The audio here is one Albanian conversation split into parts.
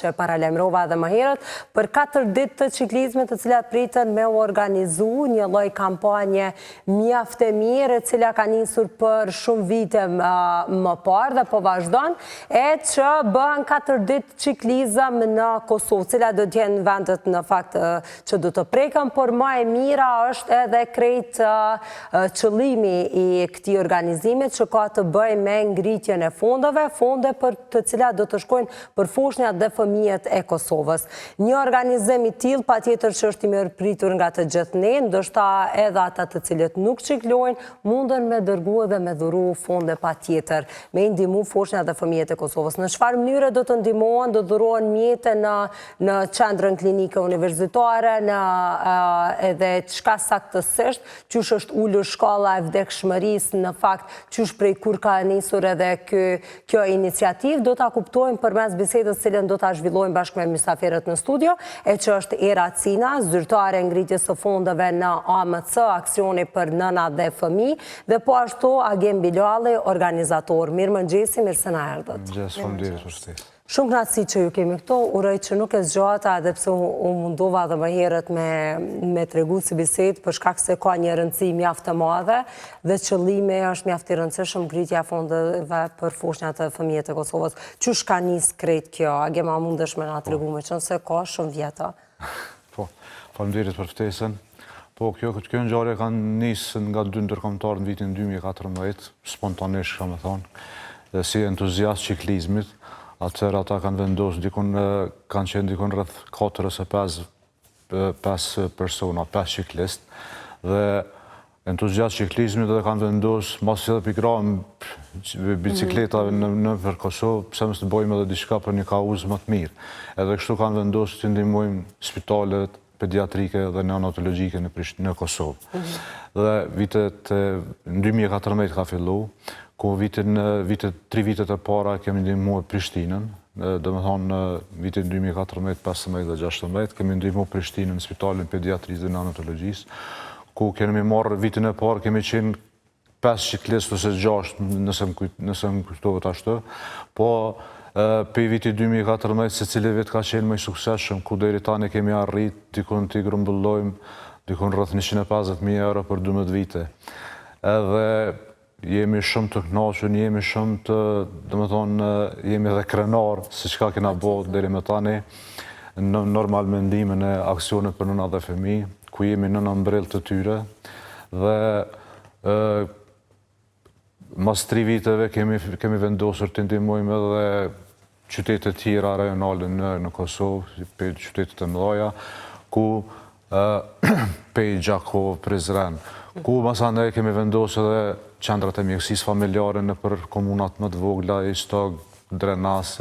që paralemrova edhe më herët, për 4 ditë të ciklizmit të cilat pritën me organizu një lloj kampanje mjaft e mirë, e cila ka nisur për shumë vite më parë dhe po vazhdon, e që bëhen 4 ditë ciklizëm në Kosovë, cilat do t'jenë vendet në fakt që do të prekën, por më e mira është edhe krejt qëllimi i këtij organizimit që ka të bëjë me ngritjen e fondeve për të cilat do të shkojnë për foshnjat dhe fëmijët e Kosovës. Një organizim i tillë patjetër që është i mirëpritur nga të gjithë ne, ndoshta edhe ata të cilët nuk ciklojnë, mundën me dërgu dhe me dhuru fonde patjetër, me ndihmu foshnjat dhe fëmijët e Kosovës. Në çfarë mënyre do të ndihmohen, do dhurohen mjete në qendrën klinike universitare, edhe çka saktësisht, qysh është ulur shkalla e vdekshmërisë në fakt, qysh prej kur ka nisur edhe kjo iniciativë, do ta kuptojmë përmes bisedës cilën do ta zhvillojmë bashkë me mysafirët në studio, e që është Era Cina, zyrtare ngritjes së fondeve në AMC, aksioni për nënat dhe fëmijë, dhe po ashtu Agim Bilali, organizator. Mirëmëngjesi, mirë se na erdhët. Mirëmëngjes, faleminderit për ftesën. Shumë knatësi që ju kemi këto, uroj që nuk e zgjata, edhe pse u mundova dhe më herët me tregu si bisedë, për shkak se ka një rëndësi mjaft të madhe dhe qëllimi është mjaft i rëndësishëm ngritja e fondeve për foshnjat e fëmijët e Kosovës. Qysh ka nis krejt kjo? Agema mundesh me na tregu, meqense ka shumë vjeta. Po, faleminderit për ftesën. Po, kjo ngjarje ka nisë nga 2 ndërkombëtarë në vitin 2014, spontanisht kam të thonë, dhe si entuziast ciklizmit. Atëherë ata kanë vendosur kanë qenë dikon rreth 4 ose 5 persona, 5 ciklistë, dhe entuziast ciklizmit dhe kanë vendosur mos edhe pikëra bicikletave në Kosovë, pse mos të bëjmë edhe diçka për një kauzë më të mirë. Edhe kështu kanë vendosur të ndihmojmë spitalet pediatrike dhe neonatologjike në Kosovë. Dhe në 2014 ka fillu, ku 3 vitet e para kemi ndihmuar Prishtinën, dhe me thonë në vitin 2014, 15 dhe 16, kemi ndihmuar Prishtinën në spitalin pediatrisë dhe neonatologjisë, ku kemi marrë vitin e parë, kemi qenë 5 ciklistë ose 6, nëse më kujtohet ashtu, po për vitin 2014, se cili vit ka qenë më i suksesshëm, ku deri tani kemi arrit dikun t'i grumbullojmë dikun rreth 150.000 euro për 12 vite. Edhe jemi shumë të kënaqur, jemi shumë të, domethënë, jemi edhe krenar se çka kena bërë deri më tani, në normal mendimin e aksionit për nëna dhe fëmijë, ku jemi në ëmbrell të tyre, dhe mas 3 viteve kemi vendosur të ndihmojmë edhe qytete tjera rajonale në Kosovë, për qytetet e mëdha, ku Pej, Gjakov, Prizren, ku masandaj kemi vendosur edhe qendrat e mjekësisë familjare në për komunat më të vogla, Istog, Drenas.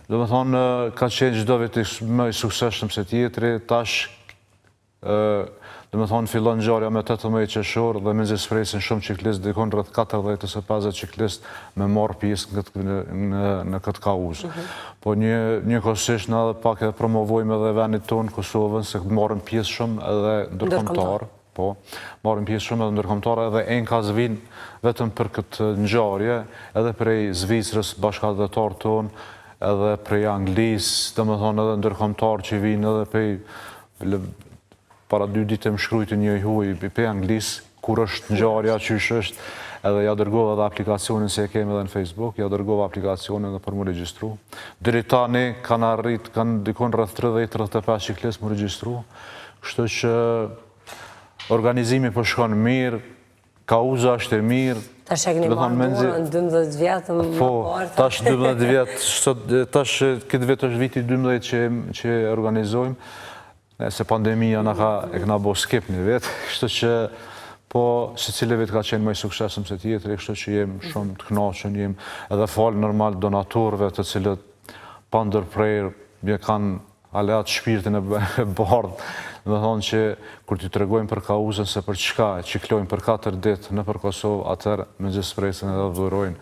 Do me thonë, ka qenë çdo vit më i suksesshëm se tjetri, tash do me thonë fillon ngjarja me 18 qershor dhe me zespresin shumë ciklistë, dikon rreth 40 ose 50 ciklistë me marrë pjesë në këtë kauzë. Po njëkohësisht na pak e promovojmë edhe vendin tonë Kosovën, se marrim pjesë shumë edhe ndërkombëtar. Po, marrim pjesë shumë edhe ndërkombëtar, edhe enkas vinë vetëm për këtë ngjarje, edhe prej Zvicrës, bashkëdhetar tonë, edhe prej Anglisë, domethënë edhe ndërkombëtar që vinë edhe prej para 2 ditë më shkrujti një huaj për Anglisë, kur është ngjarja, qysh është, edhe ja dërgova edhe aplikacionin se e kemi edhe në Facebook, ja dërgova aplikacionin edhe për më regjistru. Deri tani kanë dikon rreth 30-35 ciklistë më regjistru, kështu që organizimi po shkon mirë, kauza është e mirë. Tash e keni marrë në 12 vjetë më parë. Po, tash 12 vjetë, tash këtë vit është viti 12 që organizojmë, se pandemia e këna bo skip një vetë, kështu që po se cili vit ka qenë më i suksesshëm se tjetri, kështu që jemë shumë të kënaqur, jemë edhe falë normal donatorëve të cilët pa ndërprerje më kanë aleat shpirtin e bardhë, dhe thonë që kur t'i tregojmë për kauzën se për çka ciklojmë për 4 ditë në për Kosovë, atëherë me gjithspresin edhe dhurojnë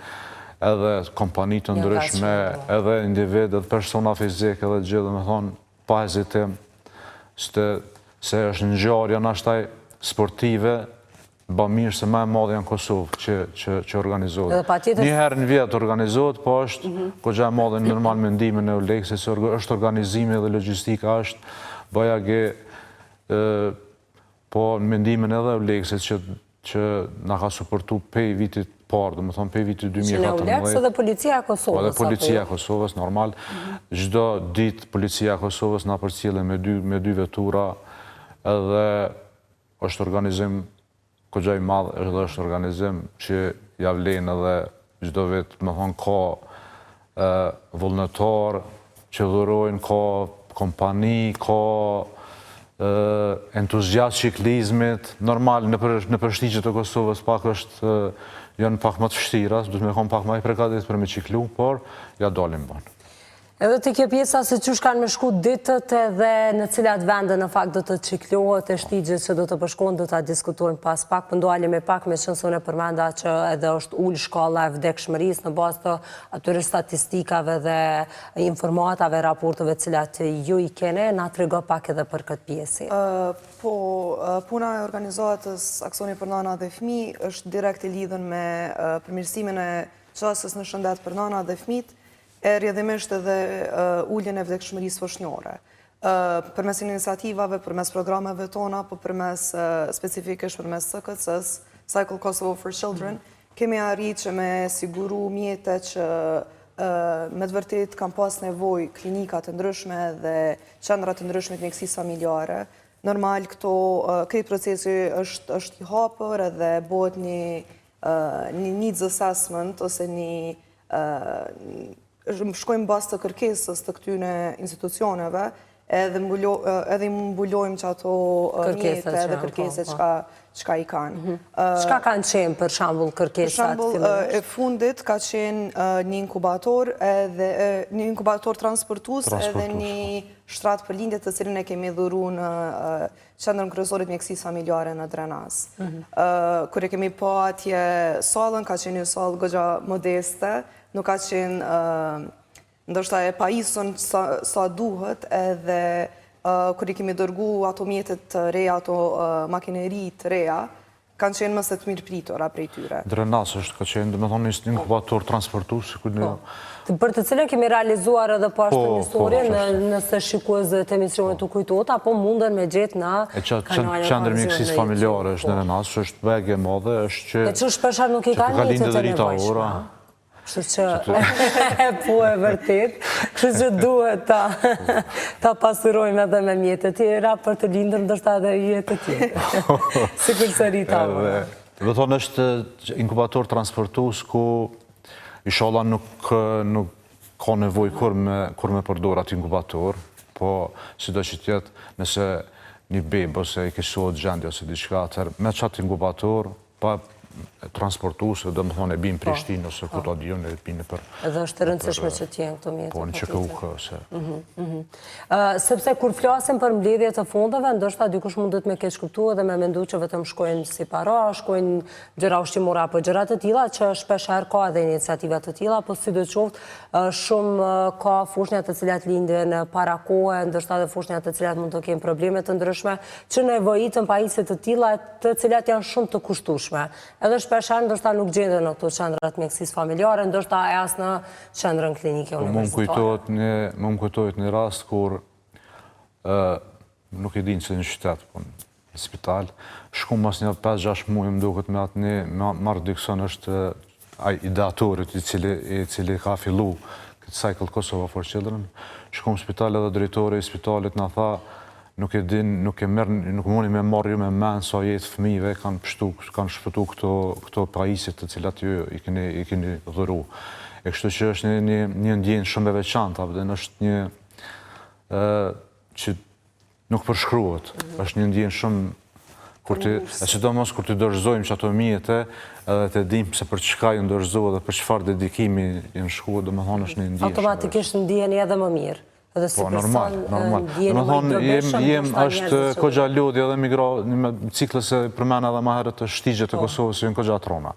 edhe kompani të ndryshme, edhe individ, edhe persona fizike, edhe gjithë, dhe me thonë pa hezitim, se është ngjarje nashtaj sportive ba mirë se ma e madhe janë Kosovë që organizohet. Edhe patjetër- Një herë në vjetë organizohet, po është kogja e madhe në normal mendimin e Olekse, se është organizimi dhe logistika është baja ge, po në mendimin edhe Olekse që nga ka suportu pej vitit parë, dhe më thonë pej vitit 2014. Që në Olekse dhe policia e Po Kosovës. dhe policia e Kosovës, normal. Gjdo ditë policia e Kosovës nga përcjellë me dy vetura edhe është organizim këgjaj madhë, edhe është organizim që javlen edhe gjdo vetë, më thonë, ka vullnetar që dhurojnë, ka kompani, ka entuziast ciklizmit. Normal, në përshtigjet e Kosovës pak është janë pak më të vështira, duhet me kom pak më i përgatitur për me ciklu, por ja dalim banë. Edhe të kjo pjesa se qysh kanë me shku ditët edhe në cilat vende në fakt do të ciklohet e shtigjet që do të përshkojnë, do të diskutojnë pas pak, pëndoali me pak me qënësën e përmenda që edhe është ullë shkalla e vdekshmëris në bazë të atyre statistikave dhe informatave, raporteve cilat ju i kene, na të rego pak edhe për këtë pjesi. Po, puna e organizatës Aksioni për Nana dhe Fëmi është direkt e lidhën me përmirësimin e qasës në shëndet për nana dhe fëmijët, e rrjedhimisht edhe ulljen e vdekshmërisë foshnjore. Përmes iniciativave, përmes programeve tona, po përmes specifikisht përmes SKC-s, Cycle Kosovo for Children, kemi arritë që me siguru mjete që me të vërtet kam pas nevoj klinikat të ndryshme dhe qendrat të ndryshme të mjekësisë familjare. Normal, këtë procesi është i hapur edhe bëhet një needs assessment ose shkojmë bas të kërkesës të këtyne institucioneve edhe i mbulojmë që ato mjetë edhe kërkeset qka i kanë. Qka kanë qenë për shambull kërkesat? Për shambull, e fundit ka qenë një inkubator transportus edhe një shtrat për lindjet të cilin e kemi dhuru në qendrën kryesorit mjekësisë familjare në Drenas. Kër e kemi po atje salën, ka qenë një salë gogja modeste, nuk ka qenë ndoshta e pajisën sa duhet edhe kër i kemi dërgu ato mjetet të reja, ato makineri të reja, kanë qenë mëse të mirë pritora prej tyre. Drenas është ka qenë, dhe me thonë një inkubator transportus. Për të cilën kemi realizuar edhe po ashtu një historie, nëse shikuesët e emisionit të kujtot, apo mundën me gjetë në kanale Qendër mjekësisë familjare është në Drenas, është begje madhe, është që... E që shpeshar nuk i ka njëtët e nevojshme. Kështu që po e vërtet, kështu që duhet ta pasurojmë edhe me mjetë të tjera për të lindër ndërsta edhe jetë të tjera. Si kur së rita. Dhe thonë është inkubator transportus ku inshallah nuk ka nevoj kur me përdor atë inkubator, po si do që tjetë nëse një bebë ose i kësuot gjendje ose diçka atër, me qatë inkubator, pa transportusë, dhe më thonë e bimë Prishtinë, ose këto dion e bimë për... Edhe është të rëndësishme që t'jenë këto mjetë. Po, në që këukë, ose... Sepse kur flasim për mbledhje të fondeve, ndoshta dikush mundet me keq kuptuar dhe me mendu që vetëm shkojnë si para, shkojnë gjëra ushqimore apo gjëra të tilla, që shpeshherë ka edhe iniciativa të tilla, po sidoqoftë shumë ka fushnja të cilat lindin para kohe, ndoshta edhe fushnja të cilat mund të kenë probleme të ndryshme, që nevojitën pajisje të tilla, të cilat janë shumë të kushtueshme. Edhe shpeshherë ndoshta nuk gjenden në këto qendrat mjekësisë familjare, ndoshta as në qendrën klinike universitare. Më kujtohet një rast kur nuk e dinë që në qytet, po në spital, shkum mas një 5-6 muaj më duket me atë një Mark Dixon është ideatorit i cili ka fillu këtë Cycle Kosovo for Children. Shkum spital edhe drejtori i spitalit në tha nuk e din, nuk mundi me marrë ju me menë sa jetë fëmijëve kanë shpëtu këto pajisit të cilat ju i keni dhuru. E kështu që është një ndjenë shumë e veçantë, dhe është një që nuk përshkruhet, është një ndjenë shumë, e sidomos kur të dorëzojmë që ato mjete, edhe të dim se për çka ju ndorëzohet dhe për çfarë dedikimi jenë shkuar, dhe më thonë është një ndjenë. Automatikisht ndjeni edhe më mirë. Po, normal. Dhe më thonë, jem është kogja lodhja dhe migra, ciklës e përmena edhe ma herët të shtigjet e Kosovës, jenë kogja trona.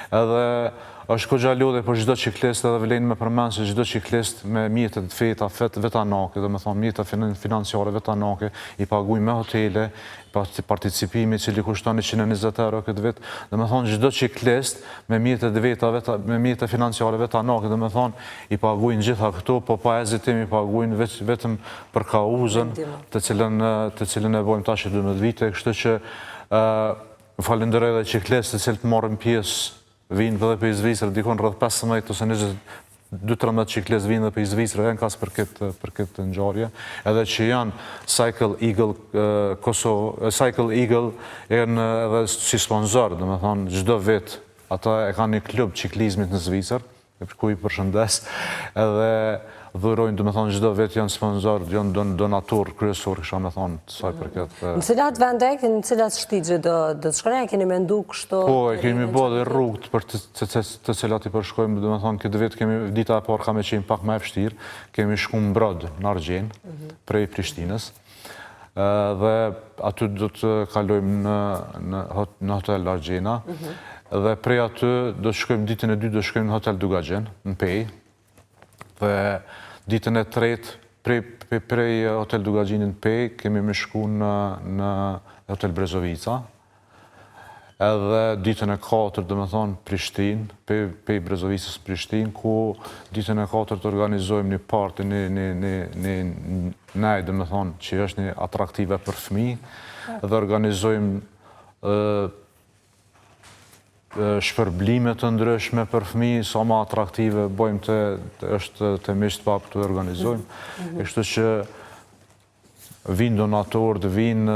Edhe është kogja lodhe për çdo ciklist edhe vlen me përmend se çdo ciklist me mjetet feta vetanake, do të thonë mjeta financiare vetanake, i paguajnë me hotele, participimi i cili kushton 120 euro këtë vit, do të thonë çdo ciklist me mjetet me mjete financiare vetanake, do të thonë i paguajnë gjitha këto, po pa hezitim i paguajnë vetëm për kauzën, të cilën e bojmë tash 12 vite, kështu që falenderoj edhe ciklistët të cilët marrin pjesë vinë edhe për i Zvicrë, dikon rrëth 15 ose 22-13 ciklistë vinë dhe për i Zvicrë, e në kasë për këtë ngjarje, edhe që janë Cycle Eagle janë edhe si sponsor, dhe me thonë, gjdo vit, ata e kanë një klub ciklizmit në Zvicrë, për ku i përshëndes, edhe dhurojnë, dhe me thonë, gjdo vit janë sponsor, janë donator kryesor, kësha me thonë, saj për këtë. Në cilat vende, në cilat shtigje do të shkone, e keni mendu kështu? Po, e kemi bo dhe rrugët për të cilat i përshkojmë, dhe me thonë, këtë vit kemi, dita e parë ka me qenë pak me e fështirë, kemi shku në Brod, në Argjen, prej Prishtinës, dhe aty do të kalojmë në hotel Argjena, dhe prej aty do të shkojmë ditën e 2 do të shkojmë në hotel Dugaxhen, në Pej, dhe ditën e 3 prej hotel Dugaxhenit në Pej, kemi me shku në hotel Brezovica, edhe ditën e 4, dhe me thonë, Prishtin, Pej Brezovicës Prishtin, ku ditën e 4 të organizojmë një party, nej, dhe me thonë, që është një atraktive për fëmi, dhe organizojmë shpërblime të ndryshme për fëmi, sa ma atraktive, bojmë të misht pak të organizojmë. E kështu që vinë donatorët, vinë,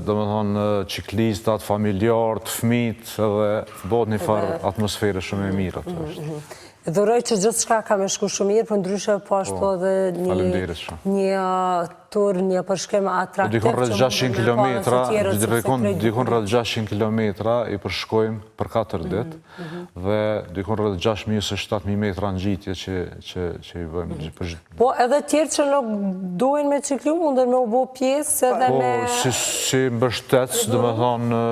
dhe me thonë, ciklistat, familjarët, fëmit, edhe bot një farë atmosfere shumë e mirë atë është. Dhuroj që gjithë shka ka me shku shumë mirë, për ndryshe po ashtu edhe një tur, një përshkrim atraktiv. Dikon rrët 600 kilometra, dikon rrët 600 kilometra i përshkojmë për 4 dit, dhe dikon rrët 6.000-7.000 metra në gjitje që i bëjmë. Po edhe tjerë që nuk duhen me ciklu, mundën me u bo pjesë edhe me... Po, si mbështetës, dhe me thonë,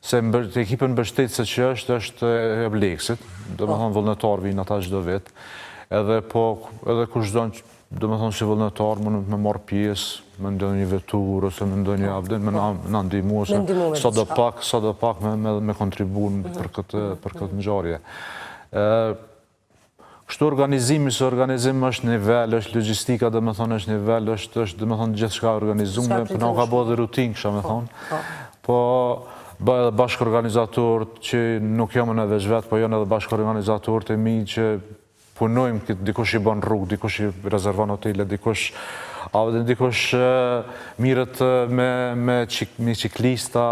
se ekipën mbështetëse që është e Bleksit, do me thonë vullnetar vinë ata çdo vit, edhe kush donë, do me thonë si vullnetar, me marrë pjesë, me ndonjë një vetur, ose me ndonjë avden, me në ndihmu, ose sa do pak me kontribu për këtë ngjarje. Kështu organizimi, se organizim është nivel, është logjistika, do me thonë është nivel, është do me thonë gjithë shka organizume, për na ka bo dhe rutin, kësha me thonë, po bashkë organizatorët që nuk jam në veç vetë, po janë edhe bashkë organizatorët e mi që punojmë këtë, dikush i bën rrugë, dikush i rezervan hotele, dikush mirët me ciklista,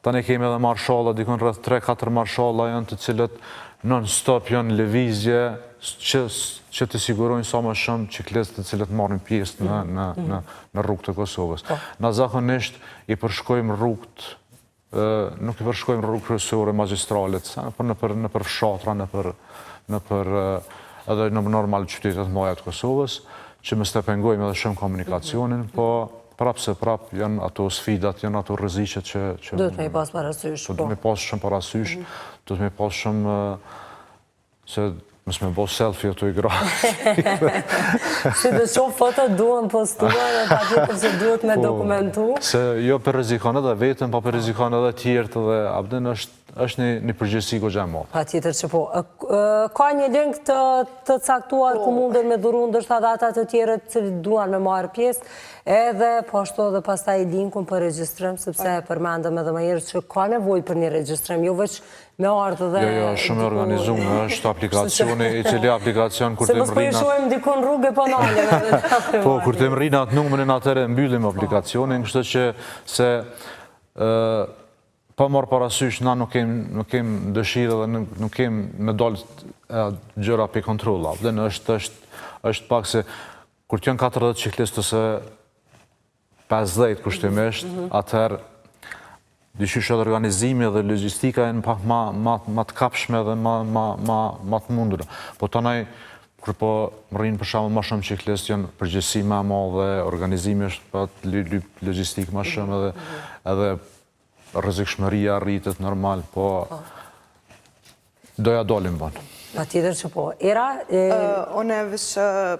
tani kemi edhe marshalla, dikon rreth 3-4 marshalla janë të cilët non-stop janë lëvizje që të sigurojnë sa më shumë ciklistë të cilët marrin pjesë në rrugët e Kosovës. Na zakonisht i përshkojmë rrugët, nuk i përshkojmë rrugë kryesore magjistralet, por në për fshatra, edhe në normal qytetet mëdha të Kosovës, që më stepengojmë edhe shumë komunikacionin, po prapë se prapë janë ato sfidat, janë ato rreziqet që... Do të me i pas parasysh, po. Do të me pas shumë parasysh, do të me pas shumë... se mësë me bo selfie ato i gra. Si të shumë foto duhen postuar, e pa tjetër që duhet me dokumentu. Se jo për rizikon edhe vetën, pa për rizikon edhe tjertë, dhe abden është një përgjithësi goxha e madhe. Pa tjetër që po. Ka një link të caktuar ku mundën me dhuru ndërsa ata të tjerët që duan me marrë pjesë, edhe po ashtu edhe pastaj linkun për regjistrim, sepse përmendëm edhe më herë që ka nevojë për një regjistrim, jo veç me ardhë dhe... Jo, shumë e organizumë, është aplikacioni, i cili aplikacion kur të më rrinat... Se mos përshojmë dikon rrugë e panale. Po, kur të më rrinat numërin atëre mbyllim aplikacionin, kështë që se pa marë parasysh, na nuk kem dëshirë dhe nuk kem me dalë gjëra për kontrola. Dhe është pak se kur të janë 40 ciklistë ose 50 kushtimisht, atëherë dyqysh edhe organizimi dhe logjistika e në pak ma të kapshme dhe ma të mundur. Po të nëj, kër po më rrinë për shumë ma shumë ciklistë, janë përgjësi ma dhe organizimi është pa logjistikë ma shumë edhe rrezikshmëria rritet normal, po Doja dalim banë. Pa tjetër që po. Era? One veç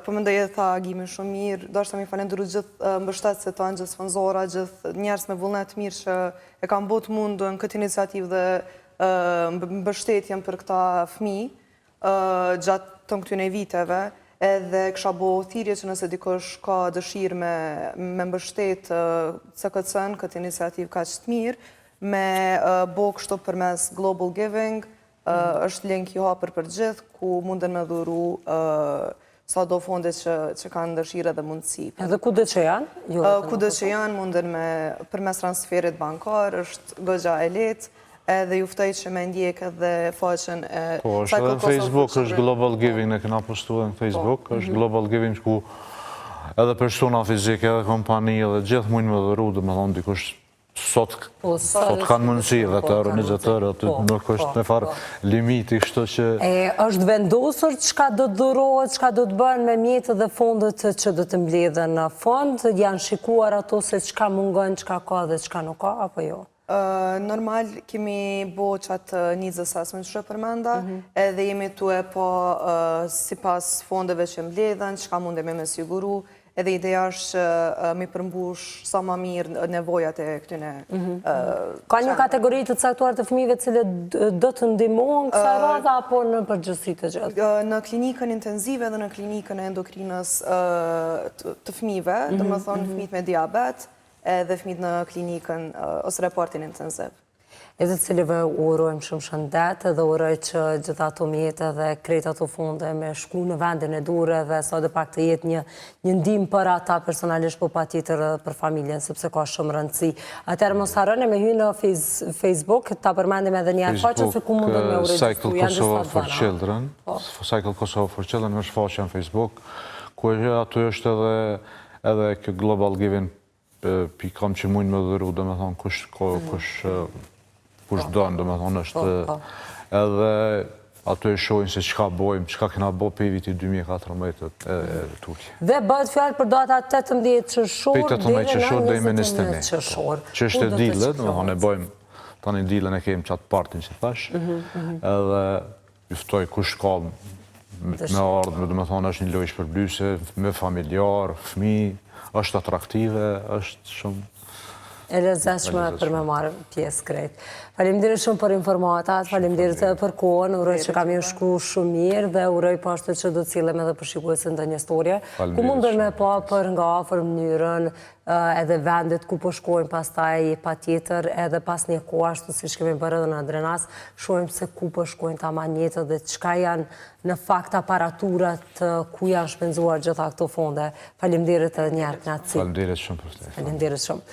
po mendoj e tha Agimi shumë mirë, do është të mi falenderu gjithë mbështetësit tanë, gjithë sponzora, gjithë njerëz me vullnet mirë që e kam bot mundën këtë iniciativë dhe mbështetjen për këta fëmijë gjatë të këtyne viteve, edhe kësha bo thirrje që nëse dikush ka dëshirë me mbështet CKC-n, këtë iniciativë ka që të mirë, me bo kështu përmes Global Giving, është link i hapur për gjithë, ku munden me dhuru sa do fonde që kanë dëshire dhe mundësi. Edhe ku dhe që janë? Kudo që janë, munden me përmes transferit bankar, është goxha e letë, edhe juftoj që me ndjek edhe faqen e... Po, është edhe në Facebook, është Global Giving, ne këna postu edhe në Facebook, është Global Giving ku edhe persona fizike, edhe kompani, edhe gjithë mujnë me dhuru, dhe me thonë dikush sot kanë mundësi dhe të organizatërë, nuk është në farë limiti, kështu që... është vendosur çka do të dhurohet, çka do të bënë me mjetët dhe fondet që do të mbledhen në fond, janë shikuar ato se çka mungon, çka ka dhe çka nuk ka, apo jo? Normal, kemi bo qatë needs assessment që përmenda, edhe jemi tu e po si pas fondeve që mbledhen, çka mundemi me siguru, edhe ideja është që mi përmbush sa ma mirë nevojat e këtyne... Ka një kategori të caktuar të fëmijëve cilët do të ndihmohen kësaj radhe, apo në përgjithësi të gjithë? Në klinikën intenzive dhe në klinikën e endokrinës të fëmijëve, dhe më thonë fëmijët me diabet, edhe fëmijët në klinikën ose repartin intenziv. Edhe të cilëve urojmë shumë shëndet dhe uroj që gjitha ato mjetë dhe krejt ato fonde me shku në vendin e dure dhe sa dhe pak të jetë një ndim për ata personalisht, po pa tjetër për familjen, sepse ka shumë rëndësi. Atëherë mos harroni me hy në Facebook, ta përmendim edhe një faqe se ku mundën me uregjistru, janë Cycle Kosovo for Children, Cycle Kosovo for Children është faqe në Facebook, ku aty është edhe kjo Global Giving pikam që mujnë me dhëru, dhe me thonë kush dënë, dhe me thonë është edhe ato e shojnë se qka bojmë, qka kena bo për viti 2014 e Turqi. Dhe bëhet fjallë për data 18 qershor, dhe në 21 qershor. Që është e dilët, dhe me thonë e bojmë, tani dilën e kemë qatë partin që thash, edhe juftoj kush ka me ardhë, dhe me thonë është një lojsh për blyse, me familjar, fmi, është atraktive, është shumë... E lezetshme për me marrë pjesë krejt. Faleminderit shumë për informatat, faleminderit për kohën, uroj që kam ju shku shumë mirë dhe uroj pashtë që do të cilëm edhe për shikuesin dhe një storje. Ku mundën me pa për nga afër mënyrën edhe vendet ku po shkojmë pas taj pa tjetër edhe pas një kohë ashtu si shkemi bërë edhe në Drenas, shojmë se ku po shkojnë ta manjetët dhe qka janë në fakt aparaturat ku janë shpenzuar gjitha këto fonde. Faleminderit edhe njerë knatësi. Faleminderit shumë për të. Faleminderit shumë.